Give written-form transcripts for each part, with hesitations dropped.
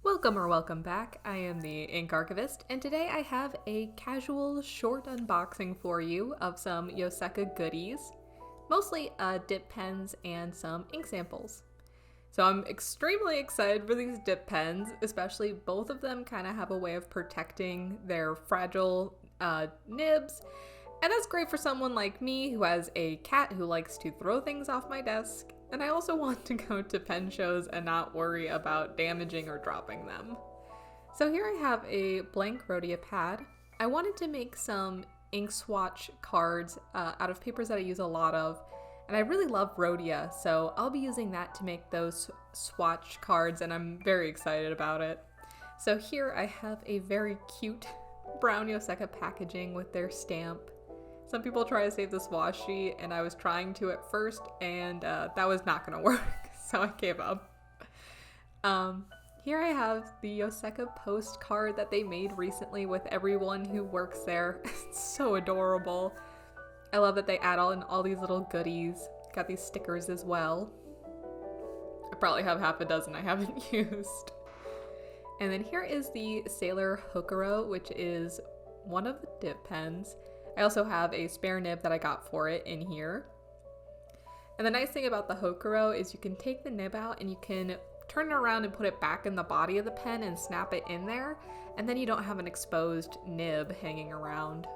Welcome back. I am the Ink Archivist, and today I have a casual short unboxing for you of some Yoseka goodies, mostly dip pens and some ink samples. So I'm extremely excited for these dip pens, especially both of them kind of have a way of protecting their fragile nibs, and that's great for someone like me who has a cat who likes to throw things off my desk. And I also want to go to pen shows and not worry about damaging or dropping them. So here I have a blank Rhodia pad. I wanted to make some ink swatch cards out of papers that I use a lot of. And I really love Rhodia, so I'll be using that to make those swatch cards, and I'm very excited about it. So here I have a very cute brown Yoseka packaging with their stamp. Some people try to save the washi, and I was trying to at first, and that was not going to work, so I gave up. Here I have the Yoseka postcard that they made recently with everyone who works there. It's so adorable. I love that they add all these little goodies. Got these stickers as well. I probably have half a dozen I haven't used. And then here is the Sailor Hokuro, which is one of the dip pens. I also have a spare nib that I got for it in here. And the nice thing about the Hokuro is you can take the nib out and you can turn it around and put it back in the body of the pen and snap it in there, and then you don't have an exposed nib hanging around.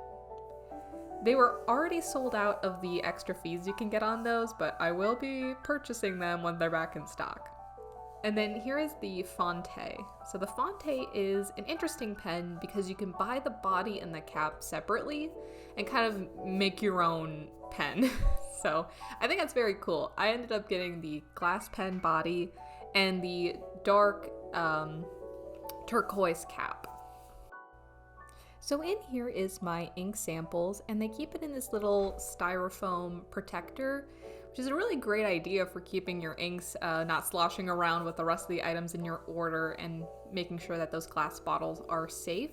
They were already sold out of the extra fees you can get on those, but I will be purchasing them when they're back in stock. And then here is the Fonte. So the Fonte is an interesting pen because you can buy the body and the cap separately and kind of make your own pen. So I think that's very cool. I ended up getting the glass pen body and the dark turquoise cap. So in here is my ink samples, and they keep it in this little styrofoam protector, which is a really great idea for keeping your inks not sloshing around with the rest of the items in your order and making sure that those glass bottles are safe.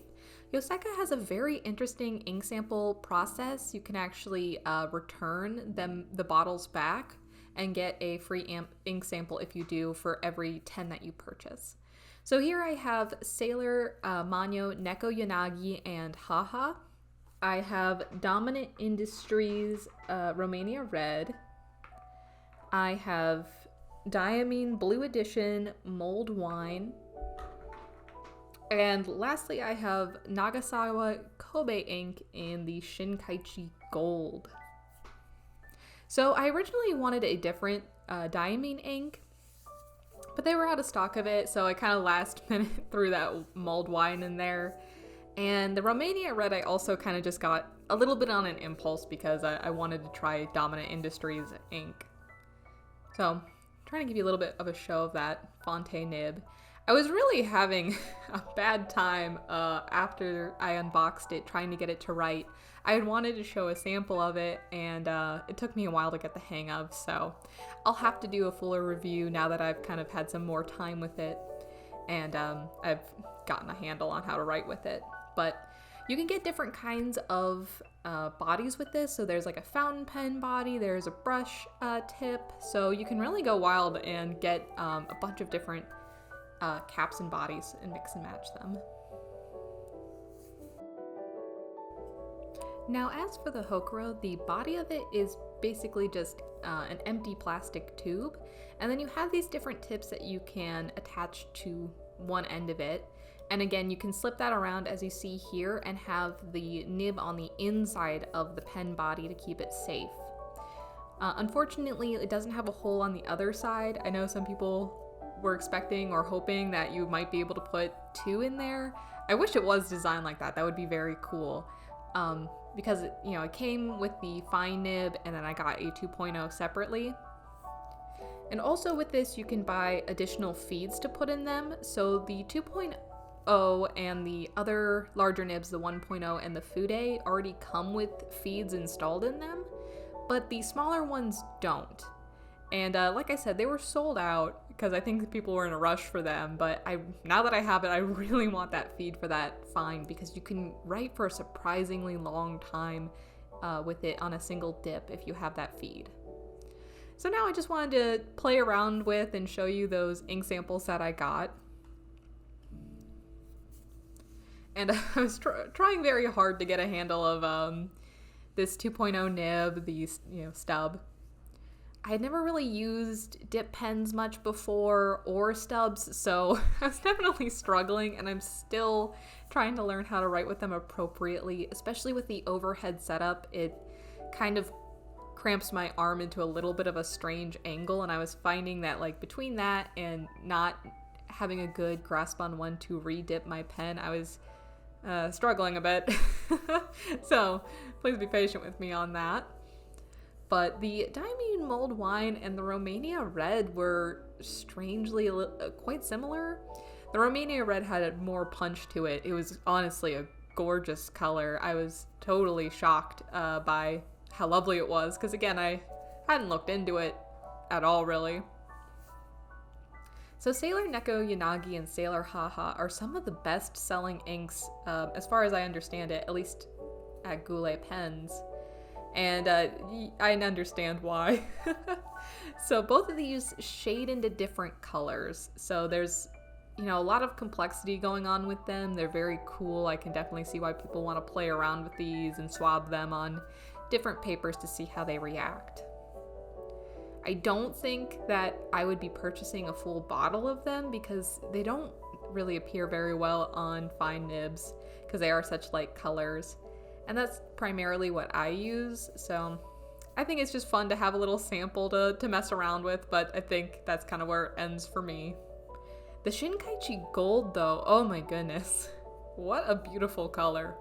Yoseka has a very interesting ink sample process. You can actually return the bottles back and get a free ink sample if you do for every 10 that you purchase. So here I have Sailor, Manyo, Neko Yanagi, and Haha. I have Dominant Industries, Romania Red. I have Diamine Blue Edition Mulled Wine. And lastly, I have Nagasawa Kobe ink in the Shinkaichi Gold. So I originally wanted a different Diamine ink, but they were out of stock of it, so I kind of last minute threw that mulled wine in there. And the Romania Red I also kind of just got a little bit on an impulse because I wanted to try Dominant Industries ink. So I'm trying to give you a little bit of a show of that Fonte nib. I was really having a bad time after I unboxed it, trying to get it to write. I had wanted to show a sample of it, and it took me a while to get the hang of, so I'll have to do a fuller review now that I've kind of had some more time with it, and I've gotten a handle on how to write with it. But you can get different kinds of bodies with this. So there's like a fountain pen body, there's a brush tip, so you can really go wild and get a bunch of different caps and bodies and mix and match them. Now as for the Hokuro, the body of it is basically just an empty plastic tube, and then you have these different tips that you can attach to one end of it. And again, you can slip that around as you see here and have the nib on the inside of the pen body to keep it safe. Unfortunately, it doesn't have a hole on the other side. I know some people were expecting or hoping that you might be able to put two in there. I wish it was designed like that. That would be very cool. Because it came with the fine nib, and then I got a 2.0 separately. And also with this, you can buy additional feeds to put in them. So the 2.0 and the other larger nibs, the 1.0 and the Fude, already come with feeds installed in them, but the smaller ones don't. And like I said, they were sold out because I think people were in a rush for them, but now that I have it, I really want that feed for that fine because you can write for a surprisingly long time with it on a single dip if you have that feed. So now I just wanted to play around with and show you those ink samples that I got. and I was trying very hard to get a handle of this 2.0 nib, the stub. I had never really used dip pens much before or stubs, so I was definitely struggling, and I'm still trying to learn how to write with them appropriately, especially with the overhead setup. It kind of cramps my arm into a little bit of a strange angle, and I was finding that like between that and not having a good grasp on when to re-dip my pen, I was struggling a bit. So please be patient with me on that. But the Diamine Mulled Wine and the Romania Red were strangely quite similar. The Romania Red had more punch to it. It was honestly a gorgeous color. I was totally shocked by how lovely it was, because again, I hadn't looked into it at all, really. So Sailor Neko Yanagi and Sailor Haha are some of the best-selling inks, as far as I understand it, at least at Goulet Pens. And I understand why. So both of these shade into different colors. So there's, a lot of complexity going on with them. They're very cool. I can definitely see why people want to play around with these and swab them on different papers to see how they react. I don't think that I would be purchasing a full bottle of them because they don't really appear very well on fine nibs because they are such light colors. And that's primarily what I use, so I think it's just fun to have a little sample to mess around with, but I think that's kind of where it ends for me. The Shinkaichi Gold, though, oh my goodness. What a beautiful color.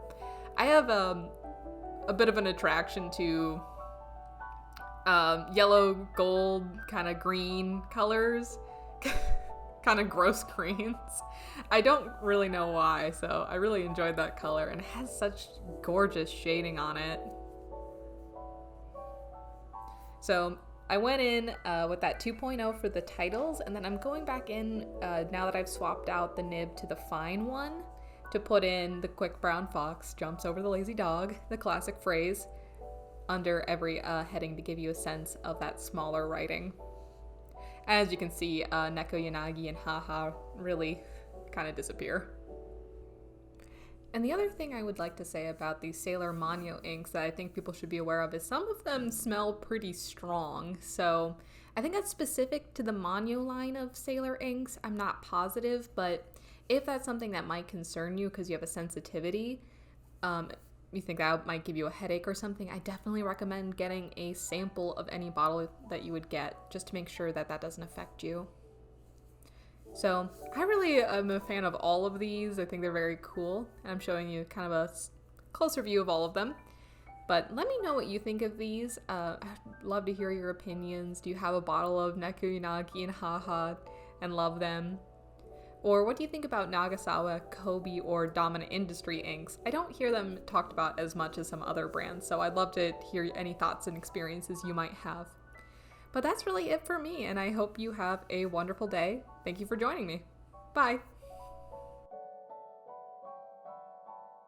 I have a bit of an attraction to yellow, gold, kind of green colors. Kind of gross greens. I don't really know why, so I really enjoyed that color, and it has such gorgeous shading on it. So I went in with that 2.0 for the titles, and then I'm going back in now that I've swapped out the nib to the fine one to put in the quick brown fox jumps over the lazy dog, the classic phrase, under every heading to give you a sense of that smaller writing. As you can see, Neko Yanagi and Haha really kind of disappear. And the other thing I would like to say about these Sailor Manyo inks that I think people should be aware of is some of them smell pretty strong. So I think that's specific to the Manyo line of Sailor inks. I'm not positive, but if that's something that might concern you because you have a sensitivity, you think that might give you a headache or something, I definitely recommend getting a sample of any bottle that you would get just to make sure that that doesn't affect you. So I really am a fan of all of these. I think they're very cool, and I'm showing you kind of a closer view of all of them. But let me know what you think of these. I'd love to hear your opinions. Do you have a bottle of Neko Yanagi and Haha and love them? Or what do you think about Nagasawa, Kobe, or Dominant Industry inks? I don't hear them talked about as much as some other brands, so I'd love to hear any thoughts and experiences you might have. But that's really it for me, and I hope you have a wonderful day. Thank you for joining me. Bye!